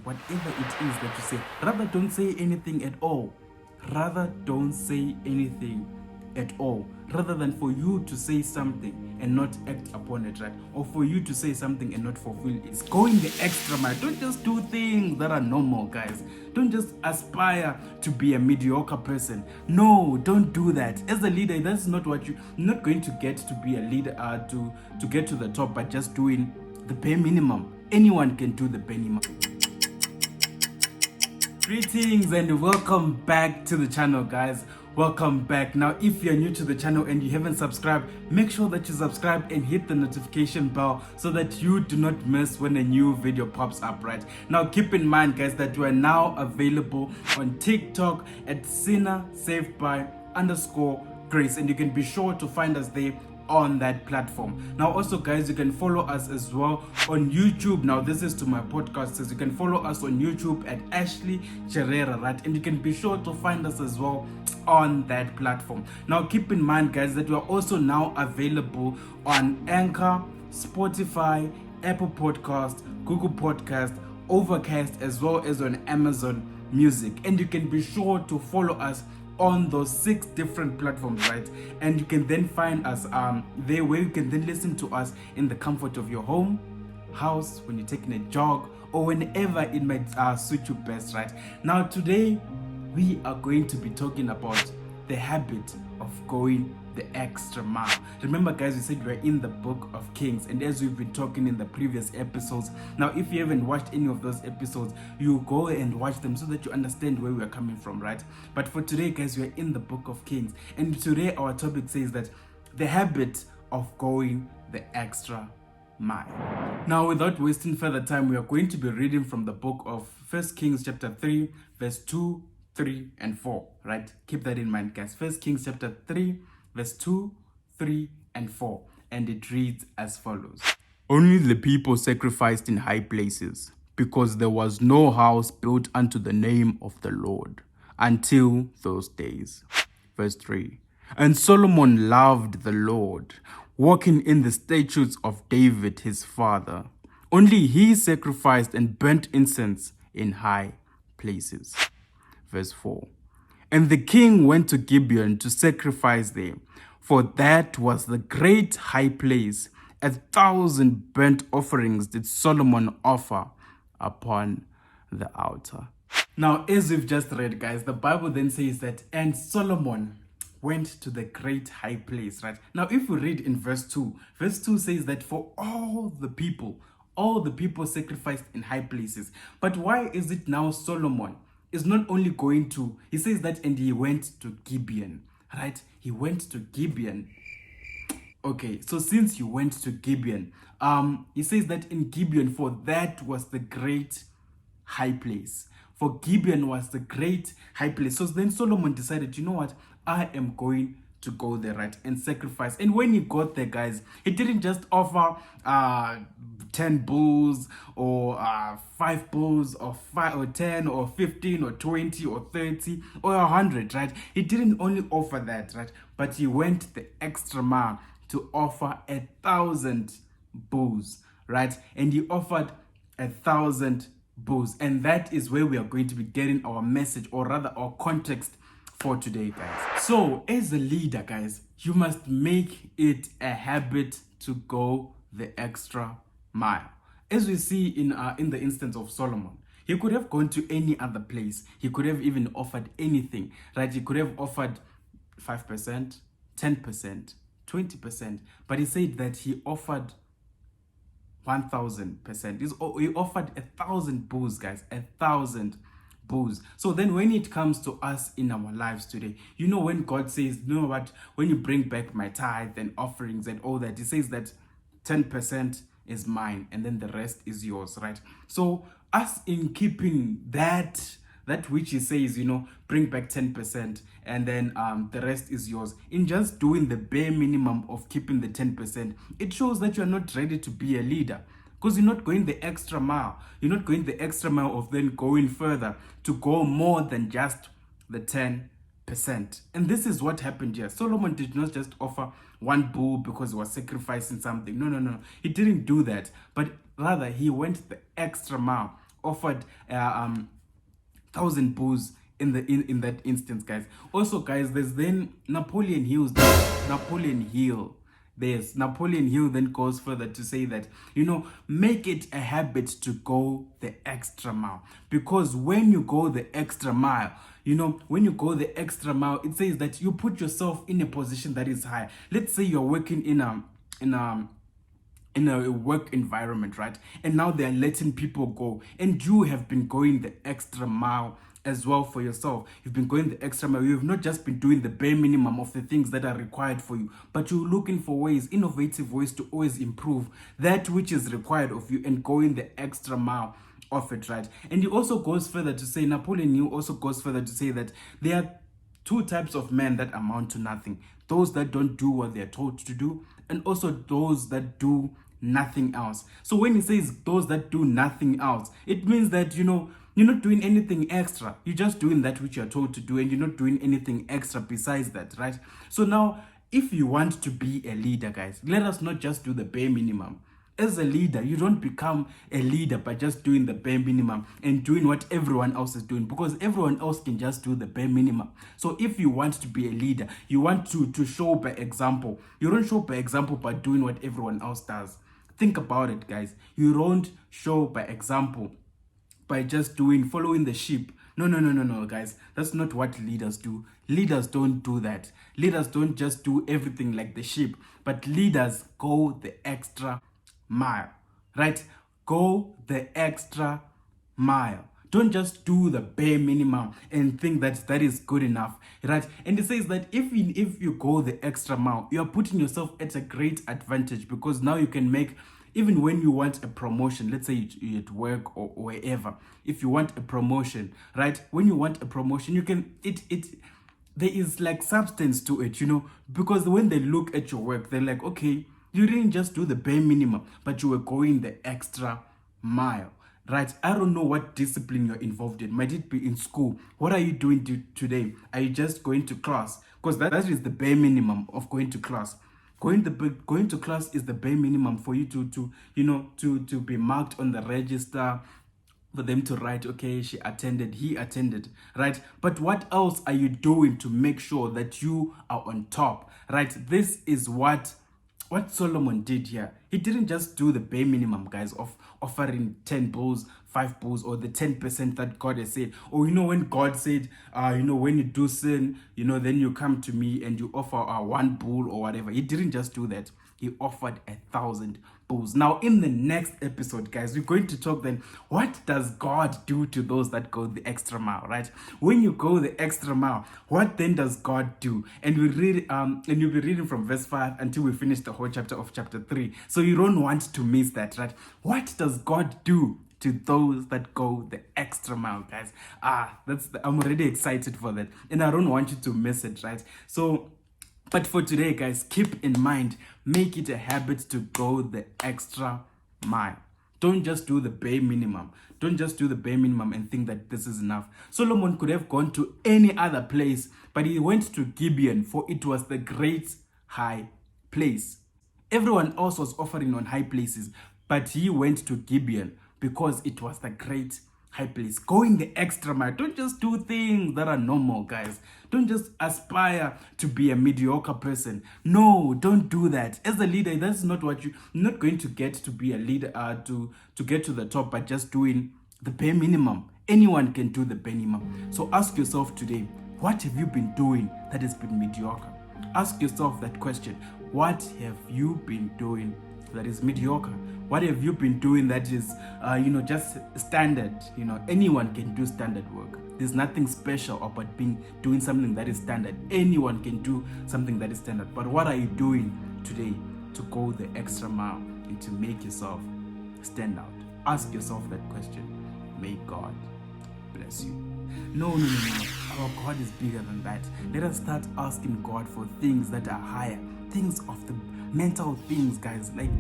whatever it is that you say, rather don't say anything at all. Rather don't say anything at all, rather than for you to say something and not act upon it, right? Or for you to say something and not fulfill it. It's going the extra mile. Don't just do things that are normal, guys. Don't just aspire to be a mediocre person. No, don't do that. As a leader, that's not what you're not going to get to be a leader, to get to the top by just doing the bare minimum. Anyone can do the bare minimum. Greetings and welcome back to the channel, guys. Welcome back. Now, if you're new to the channel and you haven't subscribed, make sure that you subscribe and hit the notification bell so that you do not miss when a new video pops up, right? Now, keep in mind, guys, that we are now available on TikTok at sinner_saved_by_grace, and you can be sure to find us there on that platform. Now also, guys, you can follow us as well on YouTube. Now this is to my podcasters. You can follow us on YouTube at Ashley Cherera, right? And you can be sure to find us as well on that platform. Now keep in mind, guys, that we are also now available on Anchor, Spotify, Apple Podcast, Google Podcast, Overcast, as well as on Amazon Music. And you can be sure to follow us on those 6 different platforms, right? And you can then find us there, where you can then listen to us in the comfort of your home, house, when you're taking a jog, or whenever it might suit you best, right? Now today we are going to be talking about the habit of going the extra mile. Remember, guys, we said we're in the book of Kings, and as we've been talking in the previous episodes, now if you haven't watched any of those episodes, you go and watch them so that you understand where we are coming from, right? But for today, guys, we're in the book of Kings, and today our topic says that the habit of going the extra mile. Now, without wasting further time, we are going to be reading from the book of 1 Kings chapter 3 verse 2, 3 and 4, right? Keep that in mind, guys. 1 Kings chapter 3 verse 2, 3 and 4, and it reads as follows. Only the people sacrificed in high places, because there was no house built unto the name of the Lord until those days. Verse 3. And Solomon loved the Lord, walking in the statutes of David his father. Only he sacrificed and burnt incense in high places. Verse 4. And the king went to Gibeon to sacrifice there, for that was the great high place. 1,000 burnt offerings did Solomon offer upon the altar. Now, as we've just read, guys, the Bible then says that, and Solomon went to the great high place, right? Now, if we read in verse 2 says that for all the people sacrificed in high places. But why is it now Solomon is not only going to, he says that, and he went to Gibeon, right? He went to Gibeon. Okay, so since he went to Gibeon, he says that in Gibeon, for that was the great high place. For Gibeon was the great high place. So then Solomon decided, you know what? I am going to go there, right, and sacrifice. And when he got there, guys, he didn't just offer 10 bulls or 5 bulls or 5 or 10 or 15 or 20 or 30 or 100, right? He didn't only offer that, right, but he went the extra mile to offer 1,000 bulls, right? And he offered 1,000 bulls, and that is where we are going to be getting our message, or rather our context for today, guys. So as a leader, guys, you must make it a habit to go the extra mile. As we see in the instance of Solomon, he could have gone to any other place. He could have even offered anything, right? He could have offered 5%, 10%, 20%, but he said that he offered 1,000%. He offered 1,000 bulls, guys, 1,000 bulls. So then when it comes to us in our lives today, you know, when God says, you know what, when you bring back my tithe and offerings and all that, he says that 10% is mine and then the rest is yours, right? So us in keeping that which he says, you know, bring back 10% and then the rest is yours, in just doing the bare minimum of keeping the 10%, it shows that you're not ready to be a leader. Because you're not going the extra mile. You're not going the extra mile of then going further to go more than just the 10%. And this is what happened here. Solomon did not just offer 1 bull because he was sacrificing something. No. He didn't do that. But rather, he went the extra mile offered 1,000 bulls in that instance, guys. Also, guys, there's then Napoleon Hill's Napoleon Hill. There's Napoleon Hill then goes further to say that, make it a habit to go the extra mile. Because when you go the extra mile, when you go the extra mile, it says that you put yourself in a position that is higher. Let's say you're working in a work environment, right? And now they're letting people go, and you have been going the extra mile as well for yourself. You've been going the extra mile. You've not just been doing the bare minimum of the things that are required for you, but you're looking for ways, innovative ways to always improve that which is required of you and going the extra mile of it, right? And he also goes further to say, Napoleon Hill also goes further to say that there are two types of men that amount to nothing: those that don't do what they're told to do, and also those that do nothing else. So when he says those that do nothing else, it means that you're not doing anything extra. You're just doing that which you're told to do, and you're not doing anything extra besides that, right? So now, if you want to be a leader, guys, let us not just do the bare minimum. As a leader, you don't become a leader by just doing the bare minimum and doing what everyone else is doing, because everyone else can just do the bare minimum. So if you want to be a leader, you want to show by example. You don't show by example by doing what everyone else does. Think about it, guys. You don't show by example by just following the sheep. No, guys. That's not what leaders do. Leaders don't do that. Leaders don't just do everything like the sheep, but leaders go the extra mile, right? Go the extra mile. Don't just do the bare minimum and think that is good enough, right? And it says that even if you go the extra mile, you are putting yourself at a great advantage, because now you can make, even when you want a promotion, let's say you're at work or wherever, if you want a promotion, right? When you want a promotion, you can, there is like substance to it, because when they look at your work, they're like, okay, you didn't just do the bare minimum, but you were going the extra mile, right? I don't know what discipline you're involved in. Might it be in school? What are you doing today? Are you just going to class? Because that is the bare minimum of going to class. Going to class is the bare minimum for you to be marked on the register, for them to write, okay, she attended, he attended, right? But what else are you doing to make sure that you are on top, right? This is what Solomon did here. He didn't just do the bare minimum, guys, of offering 10 bulls, 5 bulls, or the 10% that God has said. Or when God said, when you do sin, then you come to me and you offer 1 bull or whatever. He didn't just do that. He offered 1,000 bulls. Now, in the next episode, guys, we're going to talk then, what does God do to those that go the extra mile, right? When you go the extra mile, what then does God do? And we read, and you'll be reading from verse 5 until we finish the whole chapter of chapter 3. So you don't want to miss that, right? What does God do to those that go the extra mile, guys? I'm already excited for that, and I don't want you to miss it, right? So, but for today, guys, keep in mind, make it a habit to go the extra mile. Don't just do the bare minimum. Don't just do the bare minimum and think that this is enough. Solomon could have gone to any other place, but he went to Gibeon, for it was the great high place. Everyone else was offering on high places, but he went to Gibeon because it was the great high place. Going the extra mile. Don't just do things that are normal, guys. Don't just aspire to be a mediocre person. No, don't do that. As a leader, that's not what you're not going to get to be a leader, to get to the top by just doing the bare minimum. Anyone can do the bare minimum. So ask yourself today, what have you been doing that has been mediocre? Ask yourself that question. What have you been doing that is mediocre? What have you been doing that is, just standard? Anyone can do standard work. There's nothing special about doing something that is standard. Anyone can do something that is standard. But what are you doing today to go the extra mile and to make yourself stand out? Ask yourself that question. May God bless you. No. Our God is bigger than that. Let us start asking God for things that are higher, things of the mental things, guys. Like,